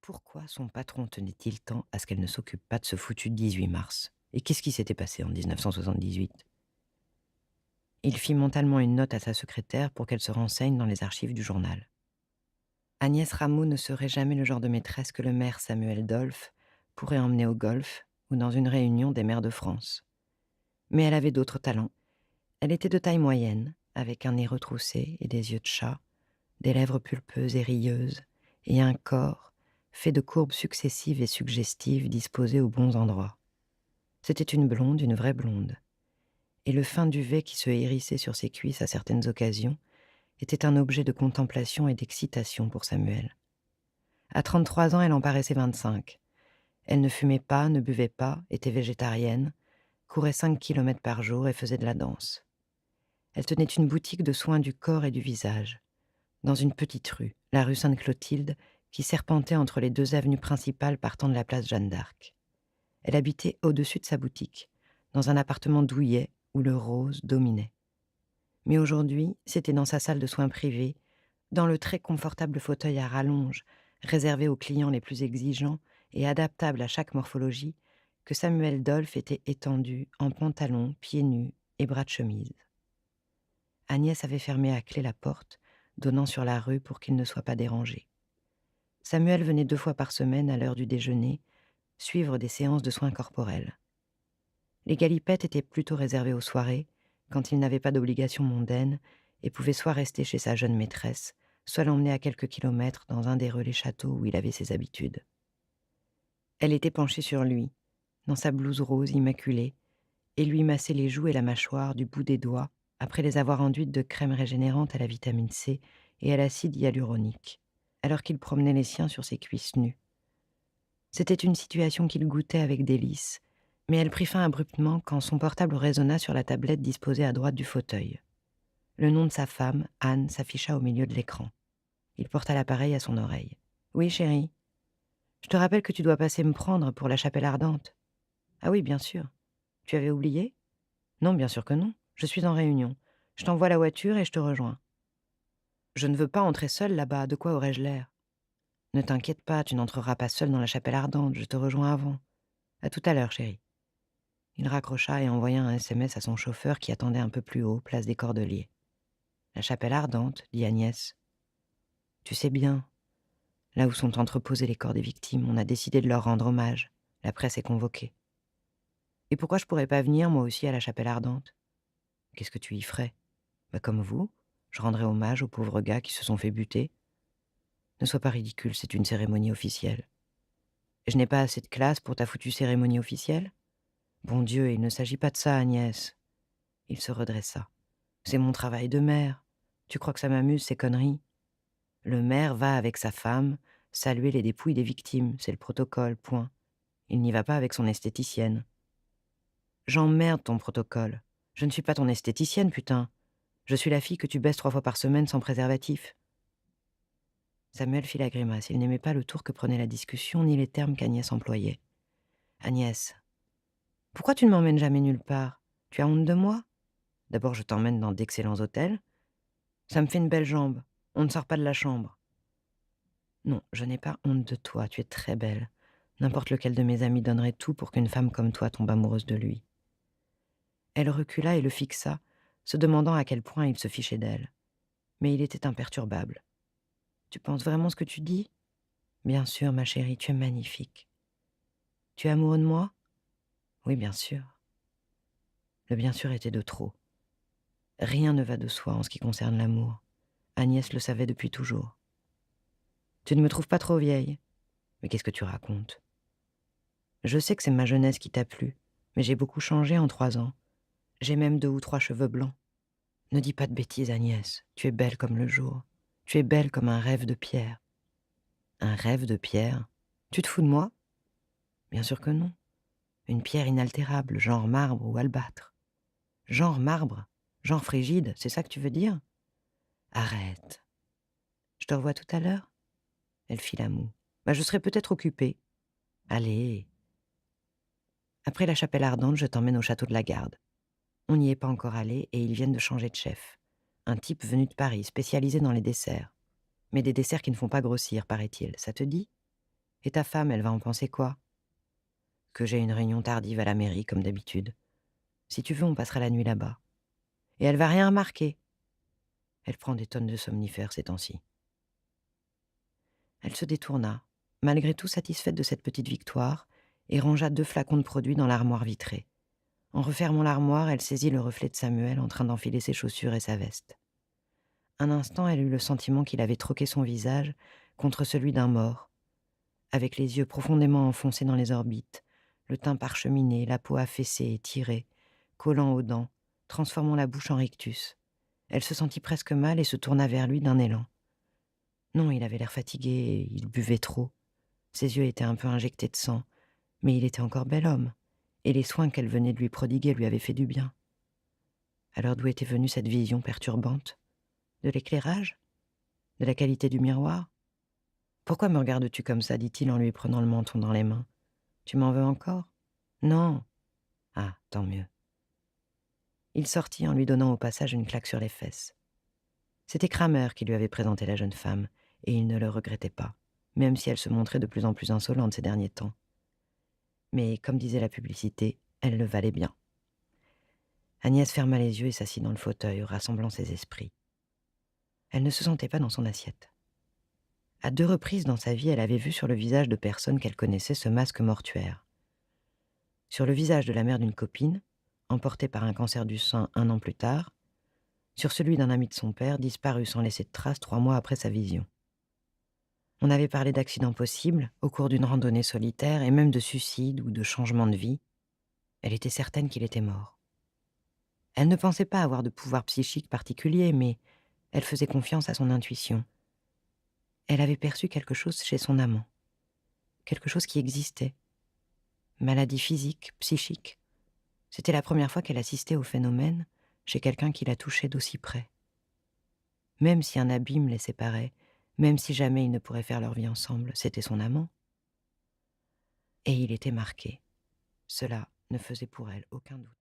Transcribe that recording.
Pourquoi son patron tenait-il tant à ce qu'elle ne s'occupe pas de ce foutu 18 mars? Et qu'est-ce qui s'était passé en 1978? Il fit mentalement une note à sa secrétaire pour qu'elle se renseigne dans les archives du journal. Agnès Rameau ne serait jamais le genre de maîtresse que le maire Samuel Dolph pourrait emmener au golf ou dans une réunion des maires de France. Mais elle avait d'autres talents. Elle était de taille moyenne, avec un nez retroussé et des yeux de chat, des lèvres pulpeuses et rieuses, et un corps fait de courbes successives et suggestives disposées aux bons endroits. C'était une blonde, une vraie blonde. Et le fin duvet qui se hérissait sur ses cuisses à certaines occasions était un objet de contemplation et d'excitation pour Samuel. À 33 ans, elle en paraissait 25. Elle ne fumait pas, ne buvait pas, était végétarienne, courait 5 kilomètres par jour et faisait de la danse. Elle tenait une boutique de soins du corps et du visage, dans une petite rue, la rue Sainte-Clotilde, qui serpentait entre les deux avenues principales partant de la place Jeanne d'Arc. Elle habitait au-dessus de sa boutique, dans un appartement douillet où le rose dominait. Mais aujourd'hui, c'était dans sa salle de soins privée, dans le très confortable fauteuil à rallonge, réservé aux clients les plus exigeants et adaptable à chaque morphologie, que Samuel Dolph était étendu en pantalon, pieds nus et bras de chemise. Agnès avait fermé à clé la porte, donnant sur la rue pour qu'il ne soit pas dérangé. Samuel venait 2 fois par semaine, à l'heure du déjeuner, suivre des séances de soins corporels. Les galipettes étaient plutôt réservées aux soirées, quand il n'avait pas d'obligation mondaine, et pouvait soit rester chez sa jeune maîtresse, soit l'emmener à quelques kilomètres dans un des relais châteaux où il avait ses habitudes. Elle était penchée sur lui, dans sa blouse rose immaculée, et lui massait les joues et la mâchoire du bout des doigts, après les avoir enduites de crème régénérante à la vitamine C et à l'acide hyaluronique, alors qu'il promenait les siens sur ses cuisses nues. C'était une situation qu'il goûtait avec délice, mais elle prit fin abruptement quand son portable résonna sur la tablette disposée à droite du fauteuil. Le nom de sa femme, Anne, s'afficha au milieu de l'écran. Il porta l'appareil à son oreille. « Oui, chérie. Je te rappelle que tu dois passer me prendre pour la chapelle ardente. »« Ah oui, bien sûr. Tu avais oublié ?»« Non, bien sûr que non. Je suis en réunion. Je t'envoie la voiture et je te rejoins. »« Je ne veux pas entrer seule là-bas. De quoi aurais-je l'air ? » ?»« Ne t'inquiète pas, tu n'entreras pas seule dans la chapelle ardente. Je te rejoins avant. À tout à l'heure, chérie. » Il raccrocha et envoya un SMS à son chauffeur qui attendait un peu plus haut, place des Cordeliers. « La chapelle ardente, dit Agnès. Tu sais bien, là où sont entreposés les corps des victimes, on a décidé de leur rendre hommage. La presse est convoquée. Et pourquoi je pourrais pas venir, moi aussi, à la chapelle ardente ? Qu'est-ce que tu y ferais ? Bah, comme vous, je rendrais hommage aux pauvres gars qui se sont fait buter. Ne sois pas ridicule, c'est une cérémonie officielle. Et je n'ai pas assez de classe pour ta foutue cérémonie officielle ? Bon Dieu, il ne s'agit pas de ça, Agnès. Il se redressa. C'est mon travail de maire. Tu crois que ça m'amuse, ces conneries ? Le maire va avec sa femme saluer les dépouilles des victimes, c'est le protocole, point. Il n'y va pas avec son esthéticienne. J'emmerde ton protocole. Je ne suis pas ton esthéticienne, putain. Je suis la fille que tu baisses 3 fois par semaine sans préservatif. Samuel fit la grimace. Il n'aimait pas le tour que prenait la discussion, ni les termes qu'Agnès employait. Agnès, pourquoi tu ne m'emmènes jamais nulle part ? Tu as honte de moi ? D'abord, je t'emmène dans d'excellents hôtels. Ça me fait une belle jambe. On ne sort pas de la chambre. Non, je n'ai pas honte de toi, tu es très belle. N'importe lequel de mes amis donnerait tout pour qu'une femme comme toi tombe amoureuse de lui. Elle recula et le fixa, se demandant à quel point il se fichait d'elle. Mais il était imperturbable. Tu penses vraiment ce que tu dis ? Bien sûr, ma chérie, tu es magnifique. Tu es amoureux de moi ? Oui, bien sûr. Le bien sûr était de trop. Rien ne va de soi en ce qui concerne l'amour. Agnès le savait depuis toujours. Tu ne me trouves pas trop vieille ? Mais qu'est-ce que tu racontes ? Je sais que c'est ma jeunesse qui t'a plu, mais j'ai beaucoup changé en 3 ans. J'ai même 2 ou 3 cheveux blancs. Ne dis pas de bêtises, Agnès. Tu es belle comme le jour. Tu es belle comme un rêve de pierre. Un rêve de pierre ? Tu te fous de moi ? Bien sûr que non. Une pierre inaltérable, genre marbre ou albâtre. Genre marbre ? Genre frigide, c'est ça que tu veux dire ? Arrête. Je te revois tout à l'heure ? Elle fit la moue. Bah, je serai peut-être occupée. Allez. Après la chapelle ardente, je t'emmène au château de la Garde. On n'y est pas encore allé et ils viennent de changer de chef. Un type venu de Paris, spécialisé dans les desserts. Mais des desserts qui ne font pas grossir, paraît-il. Ça te dit ? Et ta femme, elle va en penser quoi? Que j'ai une réunion tardive à la mairie, comme d'habitude. Si tu veux, on passera la nuit là-bas. Et elle va rien remarquer. Elle prend des tonnes de somnifères ces temps-ci. Elle se détourna, malgré tout satisfaite de cette petite victoire, et rangea 2 flacons de produits dans l'armoire vitrée. En refermant l'armoire, elle saisit le reflet de Samuel en train d'enfiler ses chaussures et sa veste. Un instant, elle eut le sentiment qu'il avait troqué son visage contre celui d'un mort, avec les yeux profondément enfoncés dans les orbites, le teint parcheminé, la peau affaissée et tirée, collant aux dents, transformant la bouche en rictus. Elle se sentit presque mal et se tourna vers lui d'un élan. Non, il avait l'air fatigué et il buvait trop. Ses yeux étaient un peu injectés de sang, mais il était encore bel homme, et les soins qu'elle venait de lui prodiguer lui avaient fait du bien. Alors d'où était venue cette vision perturbante? De l'éclairage? De la qualité du miroir? Pourquoi me regardes-tu comme ça, dit-il en lui prenant le menton dans les mains. Tu m'en veux encore? Non. Ah, tant mieux. Il sortit en lui donnant au passage une claque sur les fesses. C'était Kramer qui lui avait présenté la jeune femme, et il ne le regrettait pas, même si elle se montrait de plus en plus insolente ces derniers temps. Mais, comme disait la publicité, elle le valait bien. Agnès ferma les yeux et s'assit dans le fauteuil, rassemblant ses esprits. Elle ne se sentait pas dans son assiette. À 2 reprises dans sa vie, elle avait vu sur le visage de personnes qu'elle connaissait ce masque mortuaire. Sur le visage de la mère d'une copine, emportée par un cancer du sein 1 an plus tard, sur celui d'un ami de son père, disparu sans laisser de traces 3 mois après sa vision. On avait parlé d'accidents possibles, au cours d'une randonnée solitaire, et même de suicide ou de changement de vie. Elle était certaine qu'il était mort. Elle ne pensait pas avoir de pouvoir psychique particulier, mais elle faisait confiance à son intuition. Elle avait perçu quelque chose chez son amant. Quelque chose qui existait. Maladie physique, psychique. C'était la première fois qu'elle assistait au phénomène chez quelqu'un qui la touchait d'aussi près. Même si un abîme les séparait, même si jamais ils ne pourraient faire leur vie ensemble, c'était son amant. Et il était marqué. Cela ne faisait pour elle aucun doute.